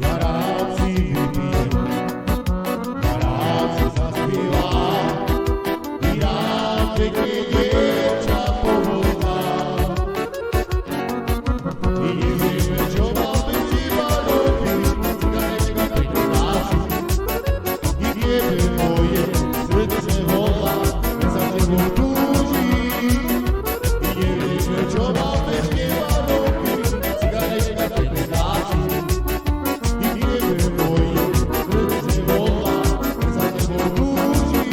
Ja rád si vypijem, ja rád si zaspievam, i rád pekne dievča povolám. I nevieme, čo máme s teba robiť, cigarečka pekne dáči. I vieme, moje srdce volá, za tebou túži. I nevieme, čo máme s teba robiť, cigarečka pekne dáči. I vieme, moje srdce volá, za tebou túži.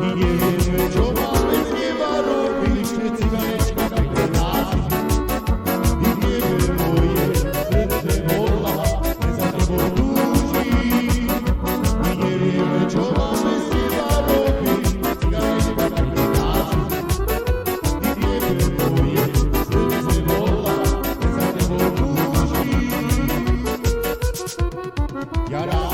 I nevieme, čo máme s teba robiť, cigarečka pekne dáči. I vieme, moje srdce volá, za tebou túži. I nevieme, čo máme s teba robiť, cigarečka pekne dáči. I vieme, moje srdce volá, za tebou túži. Ja rád